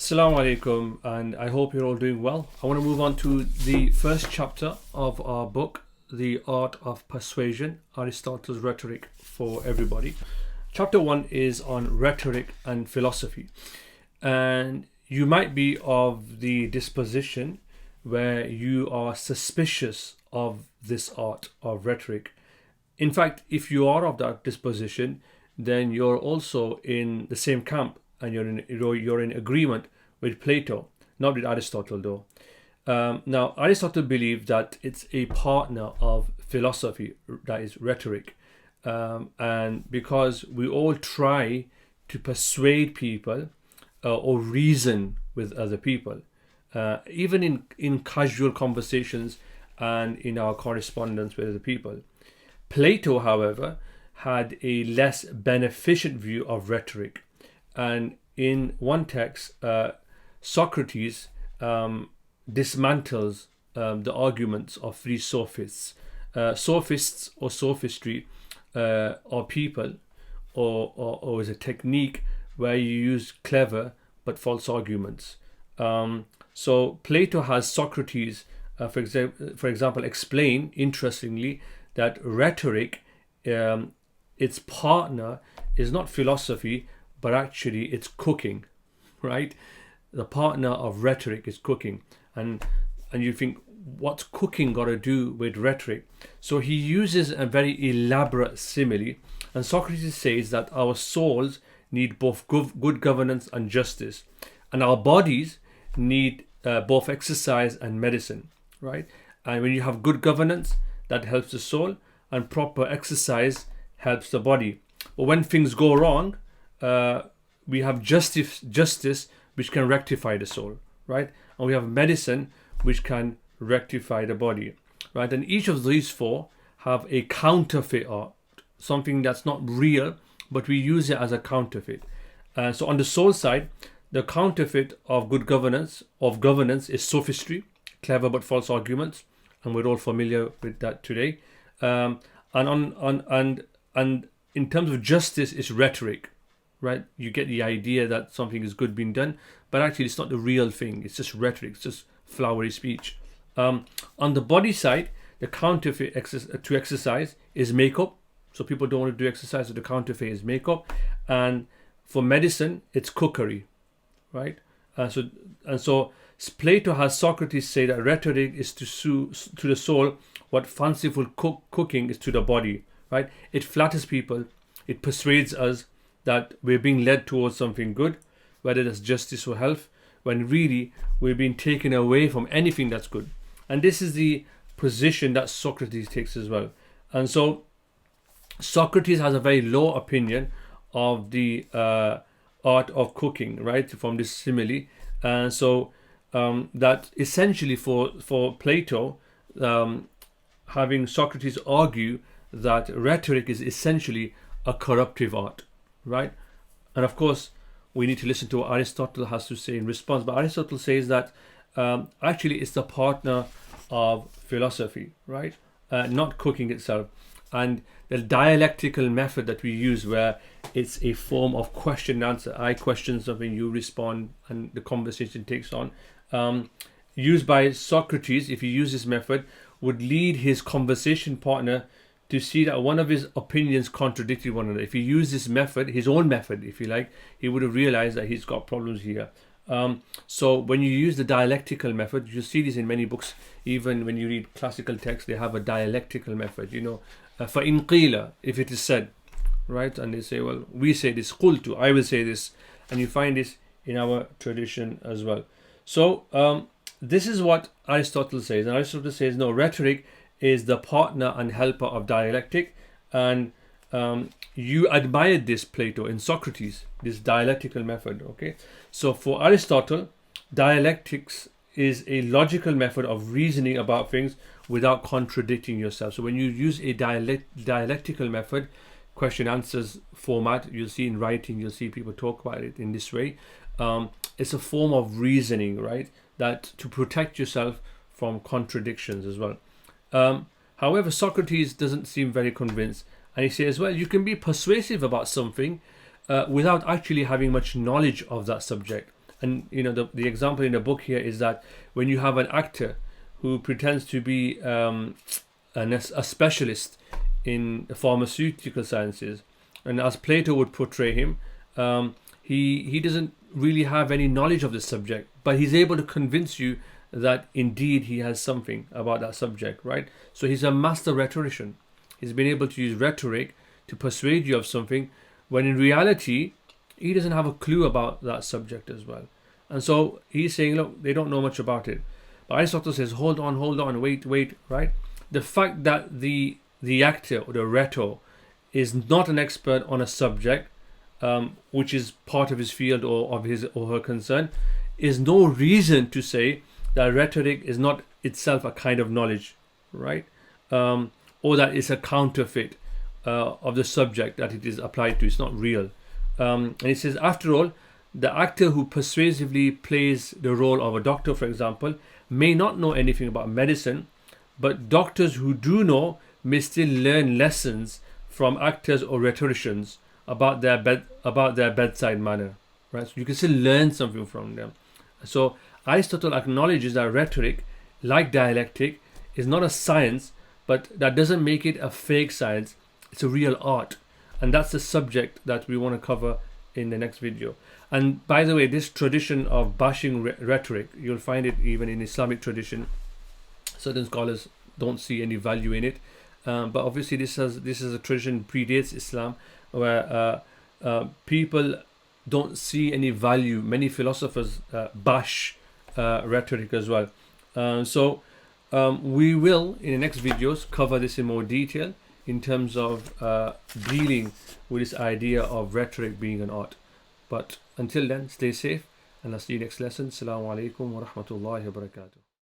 Assalamu alaikum, and I hope you're all doing well. I want to move on to the first chapter of our book, The Art of Persuasion, Aristotle's Rhetoric for Everybody. Chapter 1 is on rhetoric and philosophy. And you might be of the disposition where you are suspicious of this art of rhetoric. In fact, if you are of that disposition, then you're also in the same camp and you're in agreement with Plato, not with Aristotle though. Now, Aristotle believed that it's a partner of philosophy, that is rhetoric. And because we all try to persuade people or reason with other people, even in casual conversations and in our correspondence with other people. Plato, however, had a less beneficent view of rhetoric. And in one text, Socrates dismantles the arguments of three sophists. Sophists or sophistry are people or is a technique where you use clever but false arguments. So Plato has Socrates, for example, explain, interestingly, that rhetoric, its partner is not philosophy, but actually it's cooking, right? The partner of rhetoric is cooking. And you think, what's cooking got to do with rhetoric? So he uses a very elaborate simile. And Socrates says that our souls need both good governance and justice. And our bodies need both exercise and medicine, right? And when you have good governance, that helps the soul, and proper exercise helps the body. But when things go wrong, we have justice which can rectify the soul, right? And we have medicine which can rectify the body, right? And each of these four have a counterfeit art, something that's not real, but we use it as a counterfeit. So on the soul side, the counterfeit of good governance is sophistry, clever but false arguments, and we're all familiar with that today. And in terms of justice, it's rhetoric, right? You get the idea that something is good being done, but actually it's not the real thing. It's just rhetoric. It's just flowery speech. On the body side, the counterfeit to exercise is makeup. So people don't want to do exercise, so the counterfeit is makeup. And for medicine, it's cookery, right? So Plato has Socrates say that rhetoric is to the soul what fanciful cooking is to the body, right? It flatters people. It persuades us that we're being led towards something good, whether that's justice or health, when really we're being taken away from anything that's good. And this is the position that Socrates takes as well. And so Socrates has a very low opinion of the art of cooking, right, from this simile. And so that essentially for Plato, having Socrates argue that rhetoric is essentially a corruptive art, right? And of course, we need to listen to what Aristotle has to say in response. But Aristotle says that actually it's the partner of philosophy, right? Not cooking itself. And the dialectical method that we use, where it's a form of question and answer. I question something, you respond, and the conversation takes on. Used by Socrates, if he used this method, would lead his conversation partner to see that one of his opinions contradicted one another. If he used this method, his own method, if you like, he would have realized that he's got problems here. So when you use the dialectical method, you see this in many books. Even when you read classical texts, they have a dialectical method. فَإِنْ قِيلَ, if it is said, right? And they say, well, we say this, قُلْتُ, I will say this. And you find this in our tradition as well. So this is what Aristotle says. And Aristotle says, no, rhetoric is the partner and helper of dialectic. And you admired this, Plato, in Socrates, this dialectical method, okay? So for Aristotle, dialectics is a logical method of reasoning about things without contradicting yourself. So when you use a dialectical method, question answers format, you'll see in writing, you'll see people talk about it in this way. It's a form of reasoning, right? That to protect yourself from contradictions as well. However, Socrates doesn't seem very convinced. And he says, well, you can be persuasive about something without actually having much knowledge of that subject. And the example in the book here is that when you have an actor who pretends to be a specialist in pharmaceutical sciences, and as Plato would portray him, he doesn't really have any knowledge of the subject, but he's able to convince you that indeed he has something about that subject, right? So he's a master rhetorician. He's been able to use rhetoric to persuade you of something when in reality he doesn't have a clue about that subject as well. And so he's saying, look, they don't know much about it. But Aristotle says, hold on, wait, right? The fact that the actor or the rhetor is not an expert on a subject, which is part of his field or of his or her concern, is no reason to say that rhetoric is not itself a kind of knowledge, right? Or that it's a counterfeit of the subject that it is applied to. It's not real. And it says, after all, the actor who persuasively plays the role of a doctor, for example, may not know anything about medicine, but doctors who do know may still learn lessons from actors or rhetoricians about their bedside manner, right? So you can still learn something from them. So Aristotle acknowledges that rhetoric, like dialectic, is not a science, but that doesn't make it a fake science. It's a real art, and that's the subject that we want to cover in the next video. And by the way, this tradition of bashing rhetoric, you'll find it even in Islamic tradition. Certain scholars don't see any value in it, but obviously this is a tradition predates Islam, where people don't see any value. Many philosophers bash rhetoric as well. So we will in the next videos cover this in more detail in terms of dealing with this idea of rhetoric being an art. But until then, stay safe, and I'll see you next lesson. Assalamu alaikum wa rahmatullahi wa barakatuh.